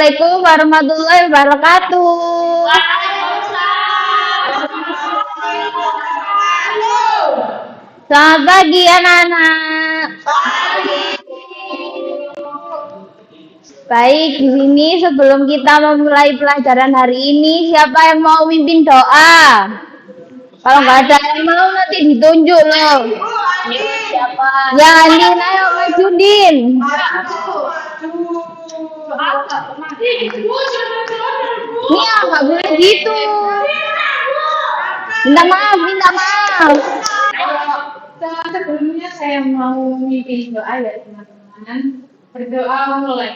Assalamualaikum warahmatullahi wabarakatuh. Selamat pagi anak-anak. Baik, di sini sebelum kita memulai pelajaran hari ini, siapa yang mau mimpin doa? Kalau nggak ada yang mau nanti ditunjuk loh. Siapa? Ya, Andin, ayo maju Din. Iya, nggak boleh gitu. Minta maaf, minta maaf. Sebelumnya saya mau mimpin doa ya teman-teman. Berdoa mulai.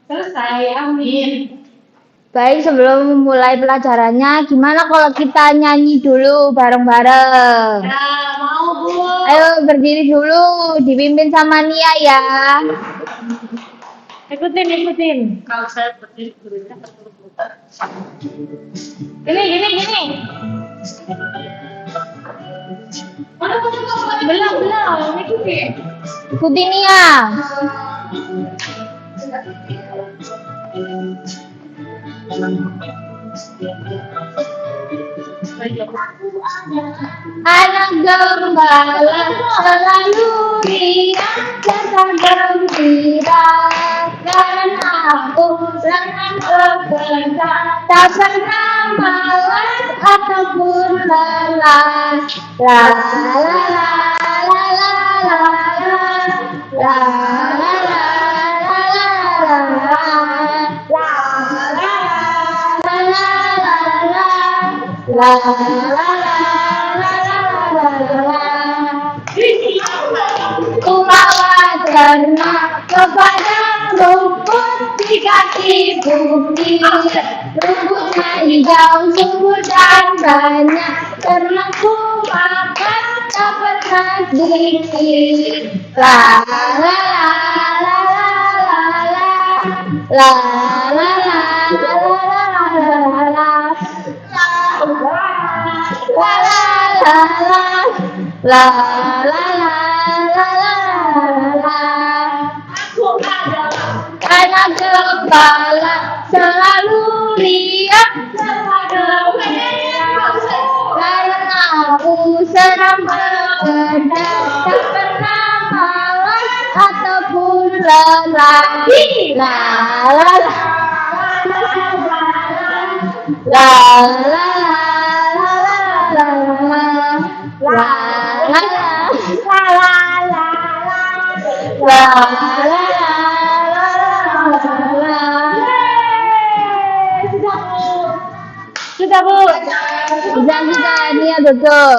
Selesai, amin. Baik, sebelum memulai pelajarannya, gimana kalau kita nyanyi dulu bareng-bareng? Ya, mau Bu. Ayo berdiri dulu, dipimpin sama Nia ya. Ikutin. Kalau saya berdiri dulu. Gini. Belum. Ikuti Nia. Anak gembala selalu riang dan gembira, karena aku senang bekerja, tak pernah malas ataupun lelah. La la la la la la la la la la Kumawa ternak kepada rumput di kaki bumi, rumputnya hijau subur dan banyak, ternakku makan tak pernah sedikit. La la la la la la la Anak gembala selalu riang karena aku senang bekerja, tak pernah malas ataupun lelah. La la la Sudah Bu. Sudah, Nia duduk.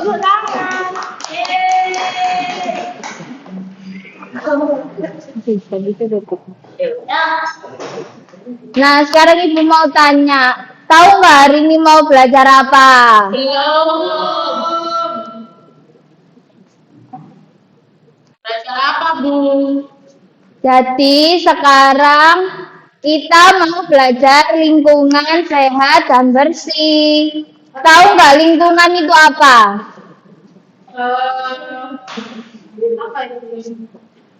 Nah, sekarang Ibu mau tanya, tahu nggak hari ini mau belajar apa? Belajar apa Bu? Jadi sekarang kita mau belajar lingkungan sehat dan bersih. Tahu nggak lingkungan itu apa? Apa itu?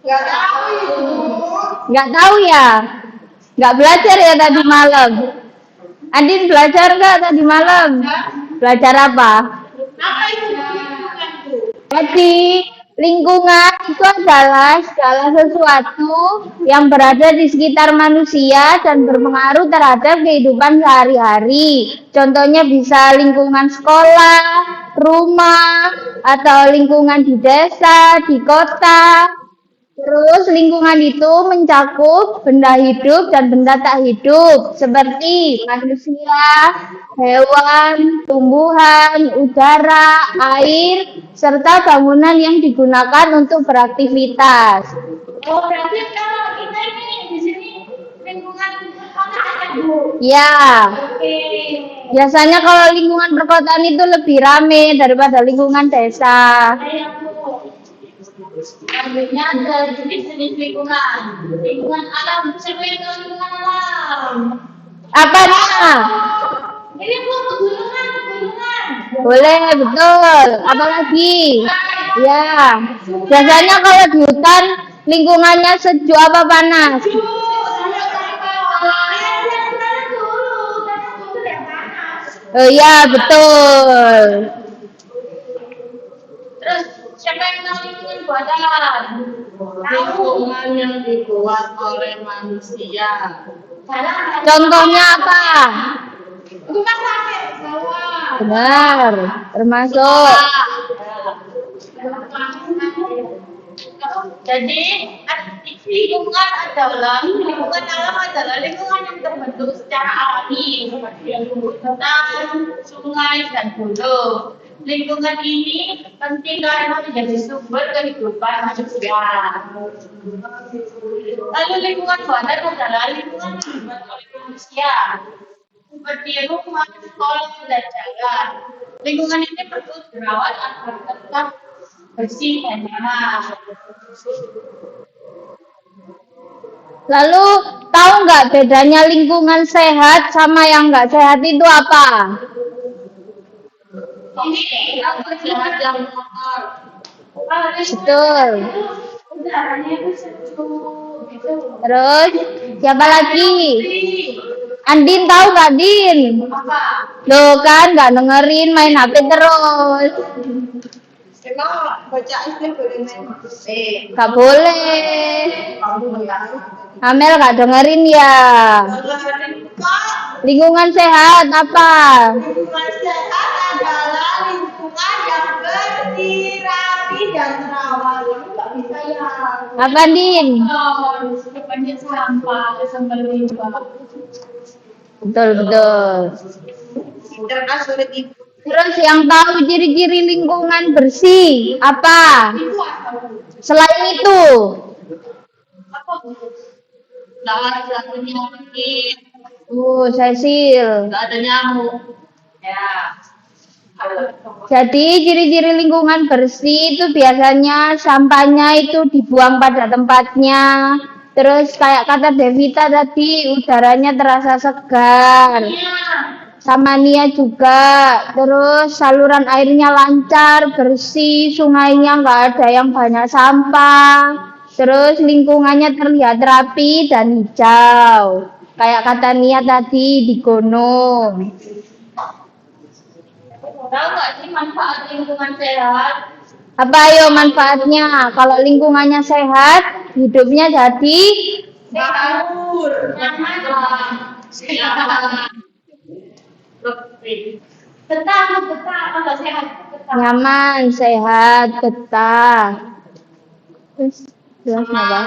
Nggak tahu Ibu. Nggak tahu ya? Nggak belajar ya tadi malam? Andin belajar nggak tadi malam? Belajar apa? Apa itu lingkungan Bu? Jadi lingkungan itu adalah segala sesuatu yang berada di sekitar manusia dan berpengaruh terhadap kehidupan sehari-hari. Contohnya bisa lingkungan sekolah, rumah, atau lingkungan di desa, di kota. Terus lingkungan itu mencakup benda hidup dan benda tak hidup seperti manusia, hewan, tumbuhan, udara, air, serta bangunan yang digunakan untuk beraktivitas. Oh, berarti kalau kita ini di sini lingkungan perkotaan Bu. Ya, Oke. biasanya kalau lingkungan perkotaan itu lebih rame daripada lingkungan desa. Saya Bu. Ambilnya ada jenis-jenis lingkungan. Lingkungan alam, sesuai dengan lingkungan alam. Apanya? Ini Bu, pegunungan. Boleh, betul. Apalagi? Ya, biasanya kalau di hutan lingkungannya sejuk apa panas? Oh iya, betul. Terus siapa yang tahu lingkungan buatan? Lingkungan yang dibuat oleh manusia. Contohnya apa? Rumah sakit, sawah. Benar, termasuk. Jadi lingkungan alam adalah lingkungan yang terbentuk secara alami seperti hutan, sungai, dan gunung. Lingkungan ini penting karena menjadi sumber kehidupan manusia. Lalu lingkungan buatan adalah lingkungan yang dibuat oleh manusia seperti rumah, sekolah, dan jalan. Lingkungan ini perlu dirawat agar tetap bersih dan nyaman. Lalu tahu nggak bedanya lingkungan sehat sama yang nggak sehat itu apa? Ini aku sehat yang kotor. Betul. Udaranya itu sejuk. Terus siapa lagi? Andin tahu nggak Din? Apa? Loh kan nggak dengerin, main HP terus. Emang baca itu boleh main HP? Nggak boleh. Amel nggak dengerin ya. Lingkungan sehat apa? Lingkungan sehat adalah lingkungan yang bersih, rapi, dan terawat. Kamu nggak bisa ya. Apa Din? Depannya sampah, sampah limbah. Betul betul. Karena sulit itu. Terus yang tahu ciri-ciri lingkungan bersih apa? Itu apa? Selain itu, Apa? Nggak ada penyakit, Cecil. nggak ada nyamuk. Ya. Jadi ciri-ciri lingkungan bersih itu biasanya sampahnya itu dibuang pada tempatnya. Terus kayak kata Devita tadi, udaranya terasa segar. Iya. Sama Nia juga. Terus saluran airnya lancar, bersih, sungainya nggak ada yang banyak sampah. Terus lingkungannya terlihat rapi dan hijau. Kayak kata Nia tadi di gunung. Tahu nggak sih manfaat lingkungan sehat? Apa ayo manfaatnya? Kalau lingkungannya sehat, hidupnya jadi Makmur. Nyaman. Sehat. Betah, kalau sehat betah. nyaman, sehat, betah. Terus jelas apa?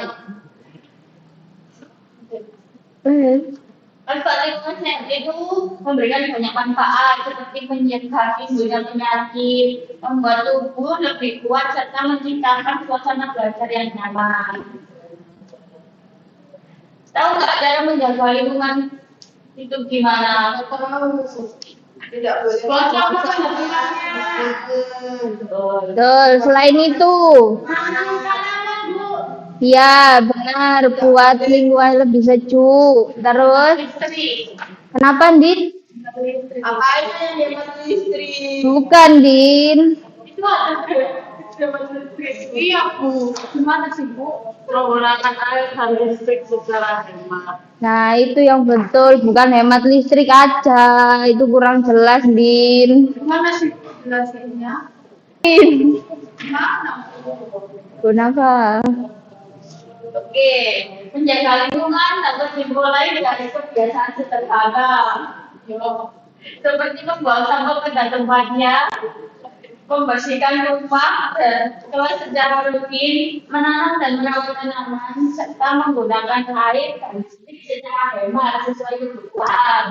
Manfaat lingkungan sehat itu memberikan banyak manfaat seperti mencegah timbulnya penyakit, membuat tubuh lebih kuat serta menciptakan suasana belajar yang nyaman. Tahu nggak cara menjaga lingkungan itu gimana? Tidak boleh. Betul, selain itu, ya benar, buat lingkungan lebih sejuk. Terus, Listrik. kenapa Din? Apa itu yang hemat listrik? Bukan Din. Itu ada hemat listrik. Iya Bu. Gimana sih Bu? Menggunakan air dan listrik secara hemat. Nah, itu yang betul, bukan hemat listrik aja. Itu kurang jelas, Din. Gimana sih jelasinnya? Din, Gimana? kenapa? Oke, menjaga lingkungan dapat dimulai dari kebiasaan sederhana. Seperti membuang sampah pada tempatnya, membersihkan rumah, dan secara rutin, menanam dan merawat tanaman, serta menggunakan air dan listrik secara hemat sesuai kebutuhan.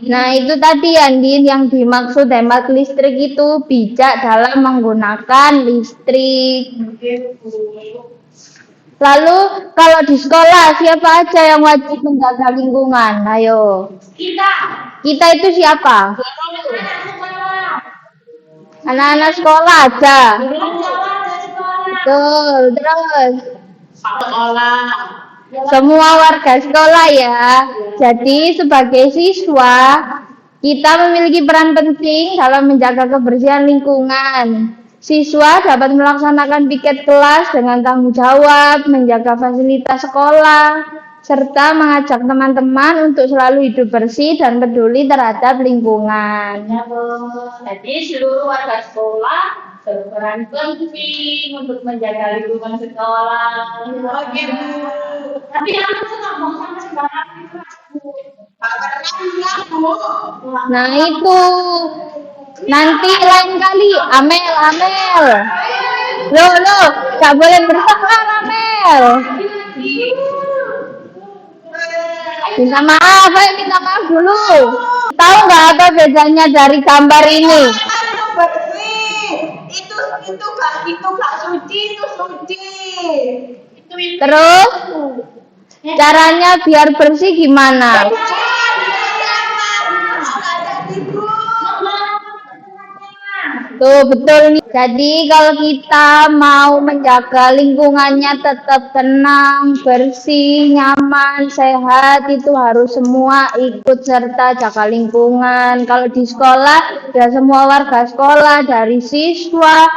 Nah, itu tadi Andin yang dimaksud hemat listrik itu bijak dalam menggunakan listrik. Lalu kalau di sekolah siapa aja yang wajib menjaga lingkungan? Ayo. Kita, Kita itu siapa? anak sekolah, Anak-anak sekolah aja. sekolah dan sekolah. Betul. Terus Sekolah. semua warga sekolah ya. Jadi sebagai siswa kita memiliki peran penting dalam menjaga kebersihan lingkungan. Siswa dapat melaksanakan piket kelas dengan tanggung jawab, menjaga fasilitas sekolah, serta mengajak teman-teman untuk selalu hidup bersih dan peduli terhadap lingkungan. Ya, Bu. Jadi seluruh warga sekolah berperan penting untuk menjaga lingkungan sekolah. Oke, Bu. Tapi aku tuh ngomong sama sekarang itu aku. Bu. Nah itu, nanti lain kali, Amel. Loh, gak boleh bertengkar, Amel. Minta maaf, ayo minta maaf dulu. Tahu nggak apa bedanya dari gambar ini? Itu bersih. Itu gak suci, itu suci. Terus caranya biar bersih gimana? Tuh betul nih. Jadi kalau kita mau menjaga lingkungannya tetap tenang, bersih, nyaman, sehat, itu harus semua ikut serta jaga lingkungan. Kalau di sekolah ya semua warga sekolah dari siswa,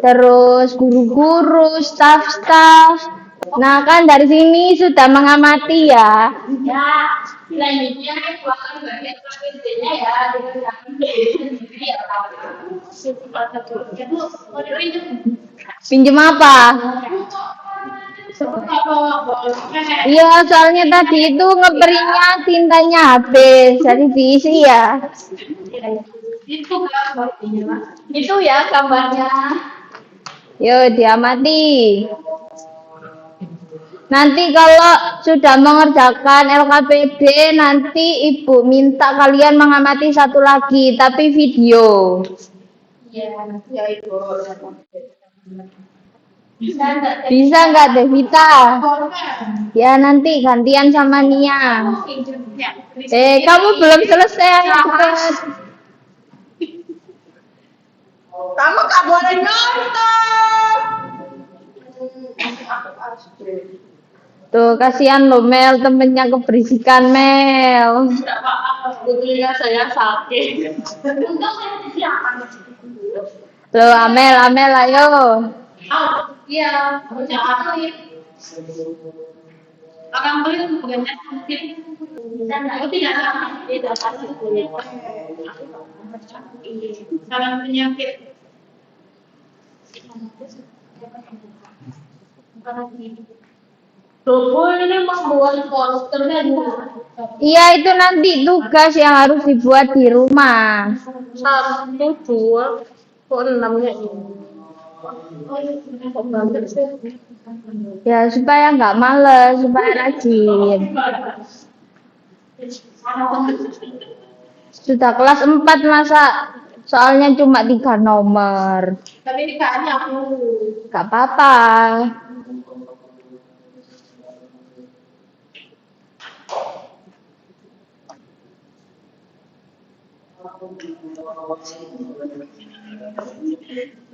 terus guru-guru, staf-staf. Nah kan dari sini sudah mengamati ya. Ya, selanjutnya keluarkan bagian kerjanya ya dengan kami sendiri ya Pinjem apa? Iya, soalnya tadi itu ngeprintnya tintanya habis, jadi diisi ya. Itu ya gambarnya. Yo, diamati. Nanti kalau sudah mengerjakan LKPD, nanti Ibu minta kalian mengamati satu lagi, tapi video. Ya itu. Bisa nggak Devita? Ya nanti gantian sama Nia. Kamu belum selesai. Kamu gak boleh nonton. Tuh kasihan lo Mel, temennya keberisikan Mel. Sebetulnya saya sakit. Tuh Amel ayo. Iya, jangan beli. Akan beli bukannya sakit. Aku tidak sakit, tidak sakit kulit. Saran penyakit. Logo ini membuat posternya dulu. Iya itu nanti tugas yang harus dibuat di rumah. 1, 2, kok 6-nya ini. Ya supaya nggak males, supaya rajin. Sudah kelas 4 masa soalnya cuma 3 nomor. Tapi ini kayaknya aku. Gak apa-apa.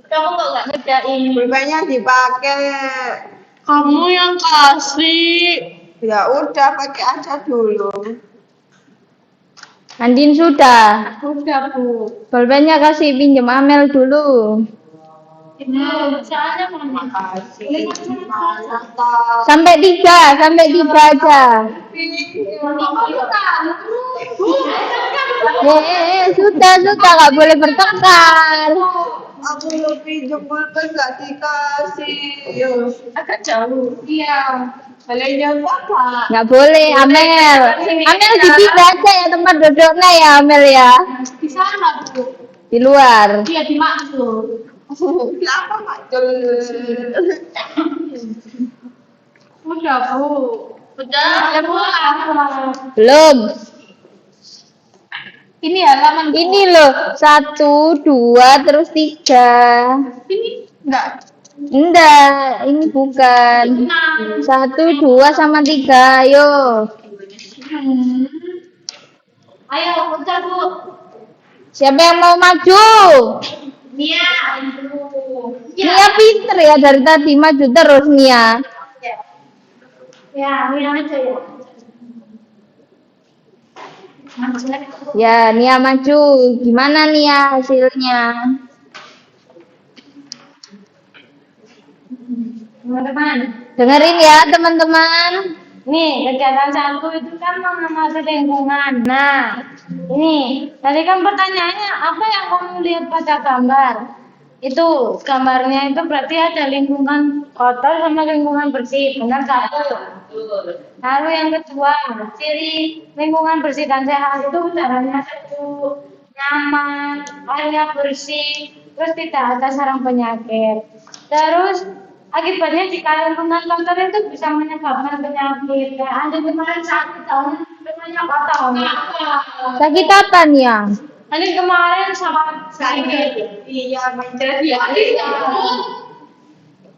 Kamu kok nggak ngerjain? Pulpennya dipakai. Kamu yang kasih. Ya udah pakai aja dulu. Andin sudah. Udah Bu. Pulpennya kasih pinjam Amel dulu. Soalnya mau kasih. Sampai 3 aja. Sudah nggak boleh bertengkar. Aku mau pinjam pulpen gak dikasih. Agak jauh. Iya. Boleh jauh apa? Nggak boleh, Amel. Amel dipindah aja ya tempat duduknya ya, Amel ya. Di sana Bu. Di luar. Iya di Maksud. Kenapa Macul? Udah Bu. Udah pulang. Belum. Ini halaman Ini loh, 1, 2, terus 3. ini enggak. Enggak, ini bukan. 1, 2, sama 3, ayo. Ayo udah Bu. Siapa yang mau maju? Nia. Nia pinter ya dari tadi, maju terus Nia. Ya, Nia aja ya. Ya, Nia maju. Gimana Nia hasilnya? Teman-teman, Dengerin ya teman-teman. nih kegiatan satu itu kan mengamati lingkungan. Nah, ini tadi kan pertanyaannya apa yang kamu lihat pada gambar? Itu gambarnya itu berarti ada lingkungan kotor sama lingkungan bersih, benar satu. Lalu yang kedua, ciri lingkungan bersih dan sehat itu caranya satu, nyaman, airnya bersih, terus tidak ada sarang penyakit. Terus akibatnya jika lingkungan kotor itu bisa menyebabkan penyakit. Kayak ada kemarin sakit tahun banyak kotor. Sakit apa nih ya? Ini kemarin sama sakit. Iya, mencet ya.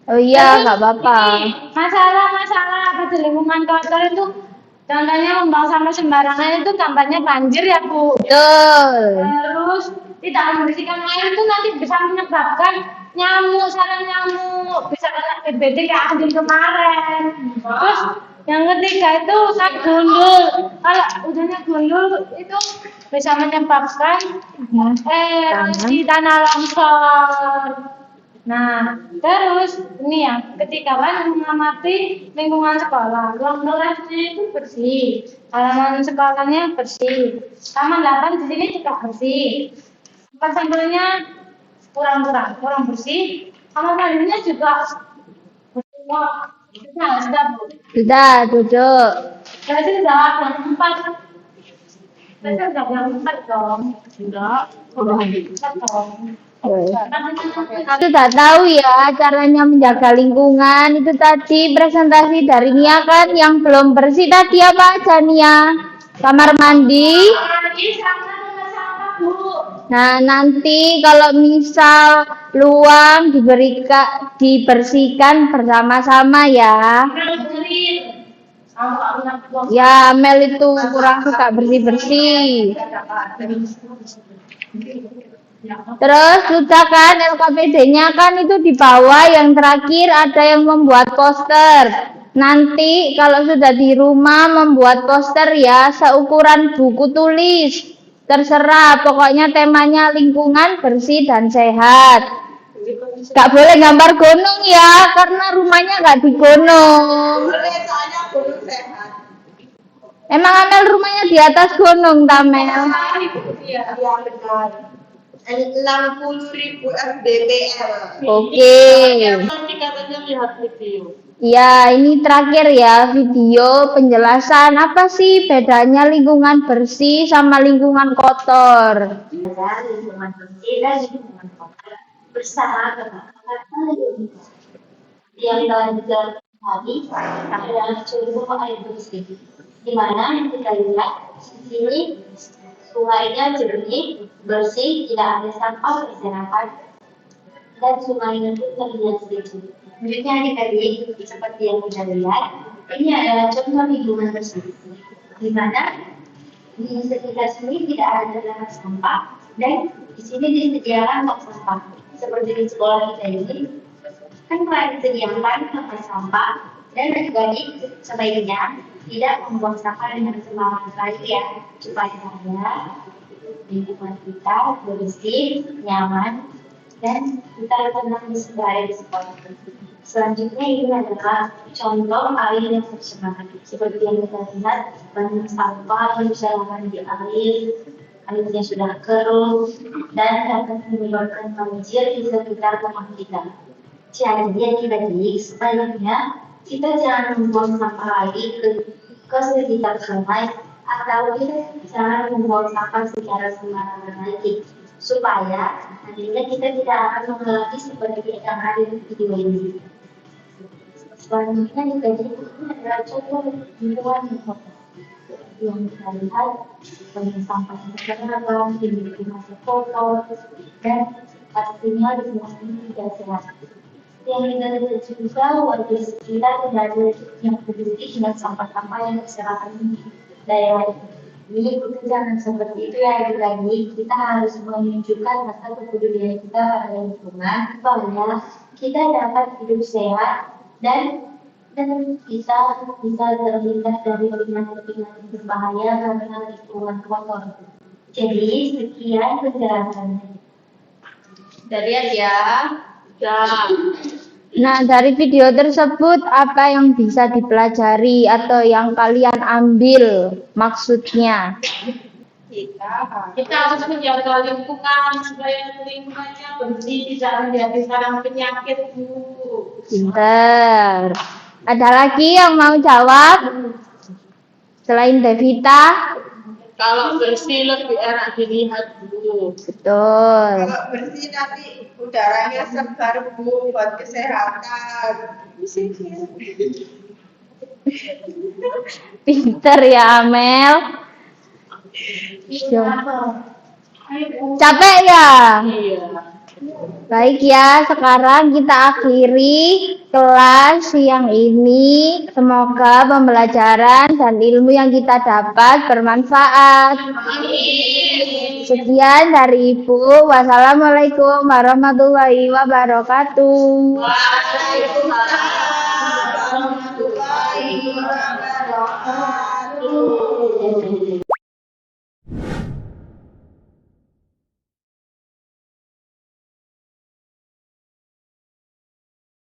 Oh iya, nggak apa-apa. Masalah di lingkungan kotor itu contohnya membuang sampah sembarangan itu dampaknya banjir ya Bu. Betul. Terus tidak membersihkan air itu nanti bisa menyebabkan nyamuk, sarang nyamuk, bisa kena DBD kayak Adil kemarin. Terus yang ketiga itu kan gundul. Kalau udahnya gundul itu bisa menyebabkan di tanah longsor. Nah, terus ini ya, ketiga kan mengamati lingkungan sekolah. Ruang kelasnya itu bersih, halaman sekolahnya bersih. Taman 8 di sini juga bersih. Tempat sampelnya kurang bersih. Kamar mandinya juga bersih. Sudah, Bu. Sudah, duduk. Berarti sudah ada 4. Berarti sudah ada 4 dong. Enggak. Empat dong. Sudah tahu ya caranya menjaga lingkungan. Itu tadi presentasi dari Nia kan yang belum bersih tadi apa aja Nia? Kamar mandi. Nah nanti kalau misal luang dibersihkan bersama-sama ya. Ya Mel itu kurang suka bersih-bersih. Terus sudah kan LKPD-nya kan itu di bawah, yang terakhir ada yang membuat poster. Nanti kalau sudah di rumah membuat poster ya seukuran buku tulis. Terserah, pokoknya temanya lingkungan bersih dan sehat. Gak boleh gambar gunung ya, karena rumahnya gak di gunung. Boleh, soalnya gunung sehat. Emang Amel rumahnya di atas gunung, Tamel? Iya, benar. 60.000 mdpl. Oke. Nanti katanya lihat video. Ya, ini terakhir ya video penjelasan apa sih bedanya lingkungan bersih sama lingkungan kotor. Lingkungan bersih dan lingkungan kotor bersama yang belajar tadi adalah contoh air bersih, di mana kita lihat di sini sungainya jernih, bersih, tidak ada sampah berserakan, dan sungainya itu terlihat jernih. Selanjutnya adik-adik, seperti yang kita lihat, ini adalah contoh lingkungan bersih, di mana di sekitar sini tidak ada tempat sampah, dan di sini disediakan tempat sampah. Seperti di sekolah kita ini, kan telah disediakan tempat sampah, dan adik-adik sebaiknya tidak membuang sampah dengan sembarangan lagi ya, supaya lingkungan kita bersih, nyaman, dan kita tenang di sekolah. Selanjutnya ini adalah contoh air yang tercemar. Seperti yang kita lihat, banyak sampah yang berserakan di air, airnya sudah keruh, dan dapat menyebabkan banjir di sekitar rumah kita. Jadi adik-adik, sebaiknya kita jangan membuang sampah lagi ke sekitar sungai, atau kita jangan membuang sampah secara sembarangan lagi, supaya nantinya kita tidak akan mengalami seperti yang ada di video ini. Selanjutnya juga ini adalah contoh lingkungan yang kita lihat banyak sampah yang berterbangan, dimiliki masih kotor, dan pastinya lingkungan ini tidak sehat. Yang kita lihat juga warga sekitar tidak ada yang peduli dengan sampah-sampah yang berserakan di daerah ini. Kita jangan seperti itu ya lagi. Kita harus menunjukkan rasa kepedulian kita pada lingkungan supaya kita dapat hidup sehat dan kita bisa terhindar dari penyakit-penyakit berbahaya karena lingkungan kotor. Jadi sekian penjelasannya. Udah lihat ya? Ya. Nah, dari video tersebut apa yang bisa dipelajari atau yang kalian ambil maksudnya? Kita harus menjaga lingkungan supaya lingkungannya bersih, tidak menjadi sarang penyakit, Bu. Pinter. Ada lagi yang mau jawab? Selain Devita? Kalau bersih lebih enak dilihat, Bu. Betul. Kalau bersih nanti udaranya segar Bu buat kesehatan. Pinter ya Amel. Capek ya? Iya. Baik ya, sekarang kita akhiri kelas siang ini. Semoga pembelajaran dan ilmu yang kita dapat bermanfaat. Sekian dari Ibu. Wassalamualaikum warahmatullahi wabarakatuh. Waalaikumsalam warahmatullahi wabarakatuh.